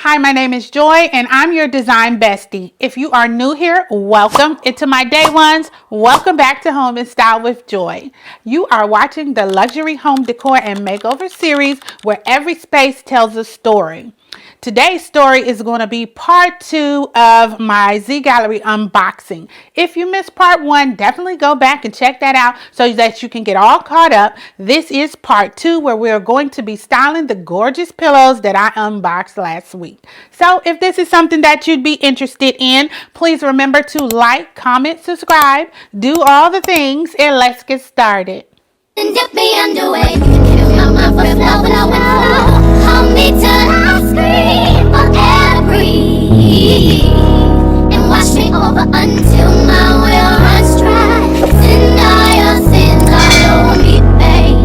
Hi, my name is Joy and I'm your design bestie. If you are new here, welcome. And to my day ones, welcome back to Home and Style with Joy. You are watching the luxury home decor and makeover series where every space tells a story. Today's story is going to be part 2 of my Z Gallerie unboxing. If you missed part 1, definitely go back and check that out so that you can get all caught up. This is part 2 where we're going to be styling the gorgeous pillows that I unboxed last week. So if this is something that you'd be interested in, please remember to like, comment, subscribe, do all the things, and let's get started. Dip me underway, fill my mouth with flow, hold me till I scream or air breathe, and wash me over until my will runs dry. Send all your sins all over me, baby.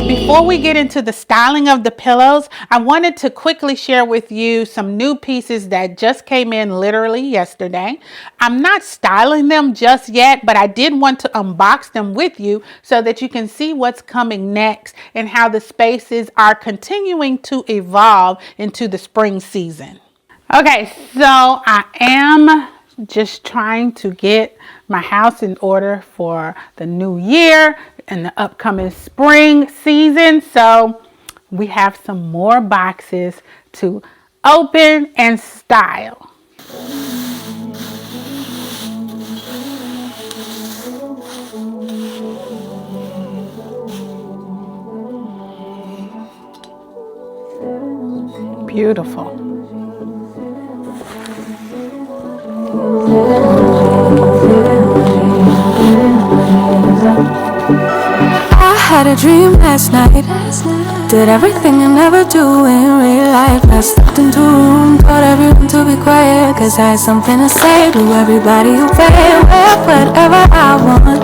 Before we get into the styling of the pillows, I wanted to quickly share with you some new pieces that just came in literally yesterday. I'm not styling them just yet, but I did want to unbox them with you so that you can see what's coming next and how the spaces are continuing to evolve into the spring season. Okay, so I am just trying to get my house in order for the new year and the upcoming spring season. So we have some more boxes to open and style. Beautiful. I had a dream last night. Did everything I never do in real life. I stepped into a room, told everyone to be quiet, cause I had something to say to everybody who paid. Wear whatever I want.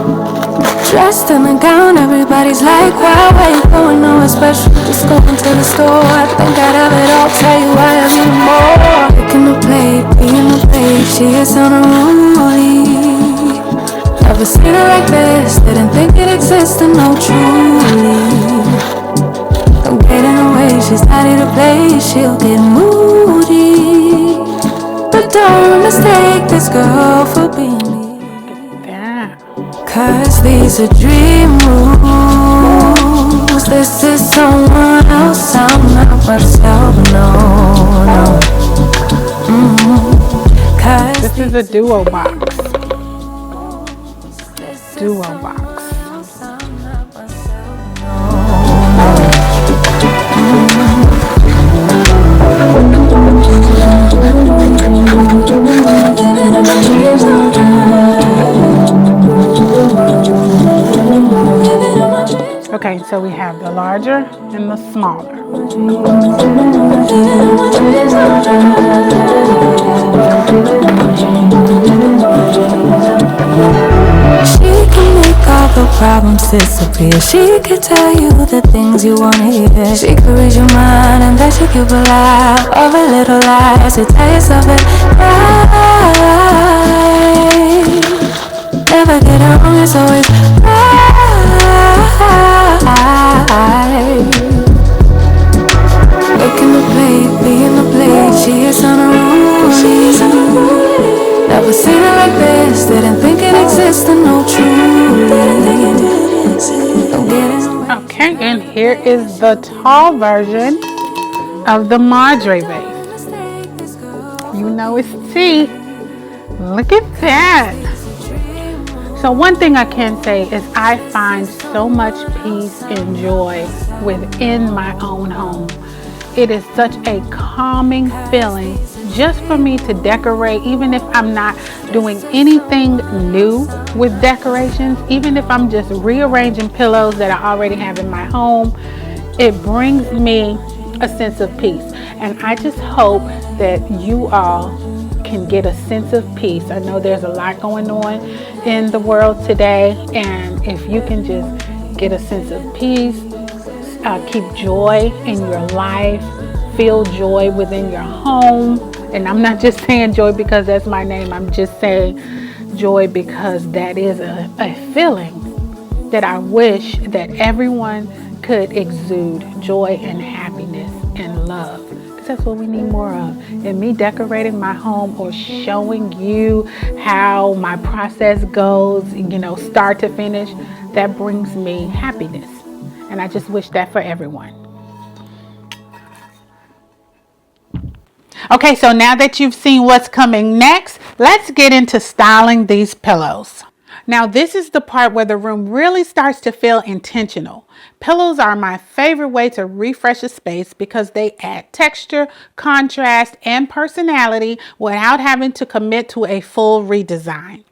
Dressed in a gown, everybody's like, wow, where you going? Nowhere special, just going to the store. I think I'd have it all, tell you I have even more. Picking the plate, being the plate, she is on a rollie. Never seen her like this, didn't think it existed, no truly. Don't get in the way, she's not here to play, she'll get moody. But don't mistake this girl for being me. Cause these are dream rules. This is someone else, I'm not myself, no. This is a duo box. Duo box. Okay, so we have the larger and the smaller. She can make all the problems disappear. She could tell you the things you wanna hear. She could read your mind and then she could rely all the little lies to tell yourself it right. Never get it wrong, it's always right. Look in the plate, be in the plate. She is on a roll. Never seen her like this. Didn't think it existed, no truth. Okay, and here is the tall version of the Madre vase. You know it's tea. Look at that. So one thing I can say is I find so much peace and joy within my own home. It is such a calming feeling just for me to decorate, even if I'm not doing anything new with decorations, even if I'm just rearranging pillows that I already have in my home. It brings me a sense of peace. And I just hope that you all can get a sense of peace. I know there's a lot going on in the world today, and if you can just get a sense of peace, keep joy in your life, feel joy within your home. And I'm not just saying joy because that's my name, I'm just saying joy because that is a feeling that I wish that everyone could exude, joy and happiness and love, because that's what we need more of. And me decorating my home or showing you how my process goes, start to finish, that brings me happiness. And I just wish that for everyone. Okay, so now that you've seen what's coming next, let's get into styling these pillows. Now, this is the part where the room really starts to feel intentional. Pillows are my favorite way to refresh a space because they add texture, contrast, and personality without having to commit to a full redesign.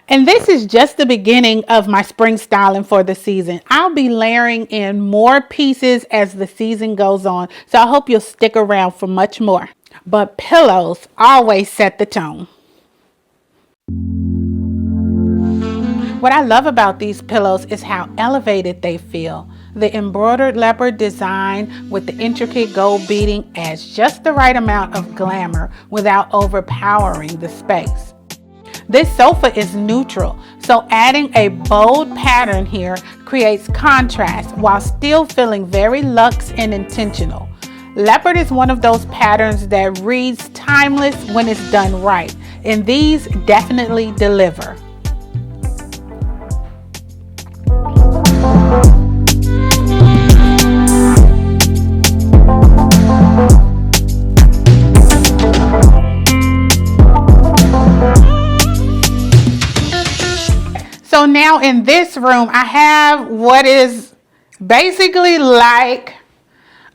And this is just the beginning of my spring styling for the season. I'll be layering in more pieces as the season goes on, so I hope you'll stick around for much more. But pillows always set the tone. What I love about these pillows is how elevated they feel. The embroidered leopard design with the intricate gold beading adds just the right amount of glamour without overpowering the space. This sofa is neutral, so adding a bold pattern here creates contrast while still feeling very luxe and intentional. Leopard is one of those patterns that reads timeless when it's done right, and these definitely deliver. So now in this room, I have what is basically like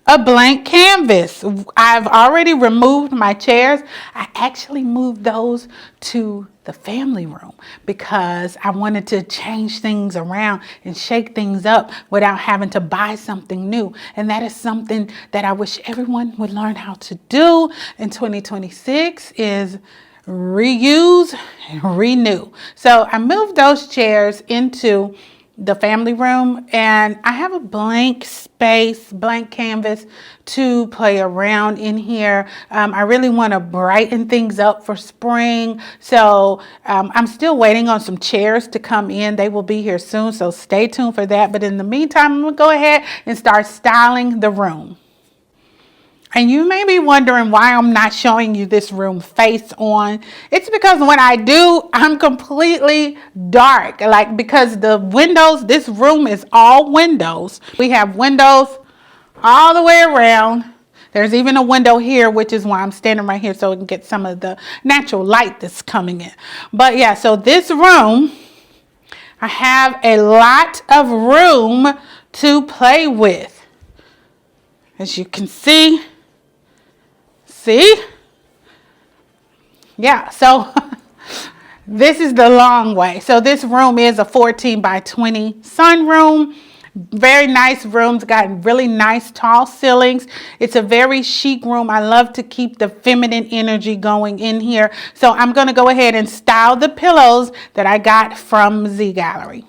a blank canvas. I've already removed my chairs. I actually moved those to the family room because I wanted to change things around and shake things up without having to buy something new. And that is something that I wish everyone would learn how to do in 2026 is reuse and renew. So I moved those chairs into the family room, and I have a blank space, blank canvas to play around in here. I really want to brighten things up for spring. So I'm still waiting on some chairs to come in. They will be here soon, so stay tuned for that. But in the meantime, I'm gonna go ahead and start styling the room. And you may be wondering why I'm not showing you this room face on. It's because when I do, I'm completely dark. Because the windows, this room is all windows. We have windows all the way around. There's even a window here, which is why I'm standing right here so we can get some of the natural light that's coming in. But yeah, so this room, I have a lot of room to play with. As you can see. Yeah, so this is the long way. So this room is a 14 by 20 sunroom. Very nice rooms, got really nice tall ceilings. It's a very chic room. I love to keep the feminine energy going in here. So I'm going to go ahead and style the pillows that I got from Z Gallerie.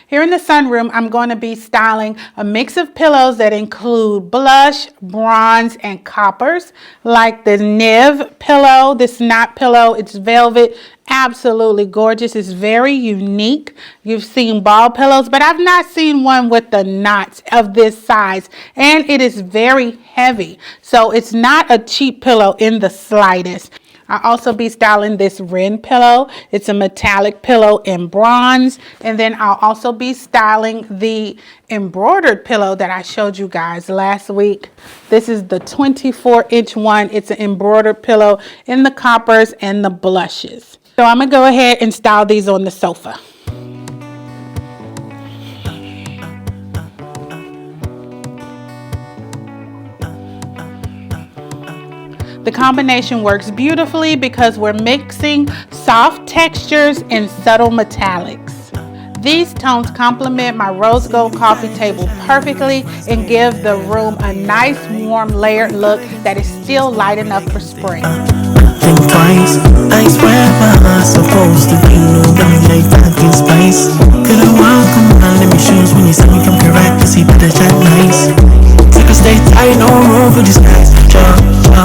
Here in the sunroom, I'm going to be styling a mix of pillows that include blush, bronze, and coppers, like the Niv pillow, this knot pillow. It's velvet, absolutely gorgeous. It's very unique. You've seen ball pillows, but I've not seen one with the knots of this size, and it is very heavy. So it's not a cheap pillow in the slightest. I'll also be styling this Wren pillow. It's a metallic pillow in bronze. And then I'll also be styling the embroidered pillow that I showed you guys last week. This is the 24-inch one. It's an embroidered pillow in the coppers and the blushes. So I'm going to go ahead and style these on the sofa. The combination works beautifully because we're mixing soft textures and subtle metallics. These tones complement my rose gold coffee table perfectly and give the room a nice warm layered look that is still light enough for spring. Think twice, I swear my heart's supposed to be no like pumpkin spice. Could I walk on let me shoes when you see me come correct to see better chat nice. Take a stay tight, no room for disguise. Chop,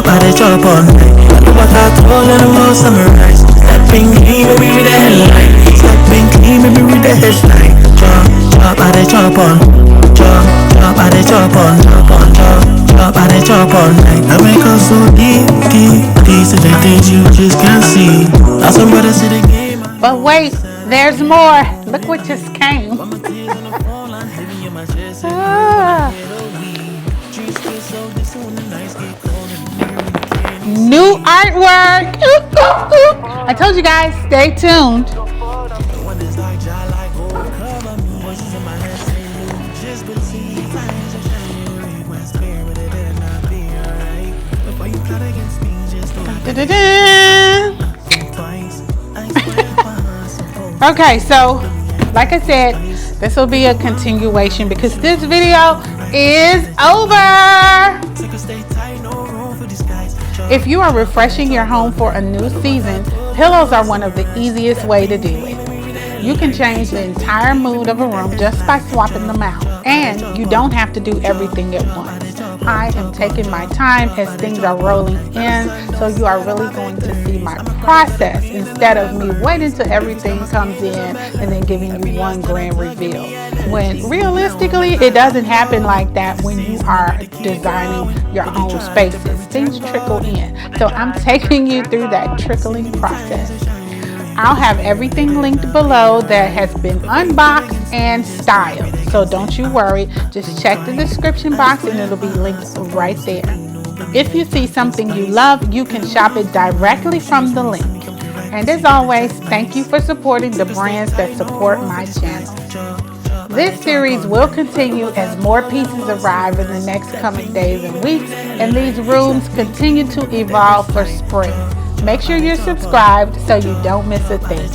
I chop all night. I know what I told and I'm all summarized. Stepping clean, baby, with the headlight. Stepping clean, baby, with the headlight. Chop, I chop on. Chop, I chop on. Chop, I chop all night. I wake up so deep, deep. These are the things you just can't see. Now some brothers see the game. But wait, there's more. Look what just came. Ah. New artwork. I told you guys, stay tuned. Okay, so like I said, this will be a continuation because this video is over. If you are refreshing your home for a new season, pillows are one of the easiest way to do it. You can change the entire mood of a room just by swapping them out, and you don't have to do everything at once. I am taking my time as things are rolling in, so you are really going to see my process instead of me waiting till everything comes in and then giving you one grand reveal. When realistically, it doesn't happen like that when you are designing your own spaces. Things trickle in. So I'm taking you through that trickling process. I'll have everything linked below that has been unboxed and styled. So don't you worry, just check the description box and it'll be linked right there. If you see something you love, you can shop it directly from the link. And as always, thank you for supporting the brands that support my channel. This series will continue as more pieces arrive in the next coming days and weeks, and these rooms continue to evolve for spring. Make sure you're subscribed so you don't miss a thing.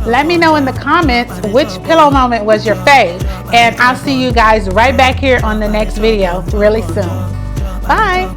Let me know in the comments which pillow moment was your fave, and I'll see you guys right back here on the next video really soon. Bye!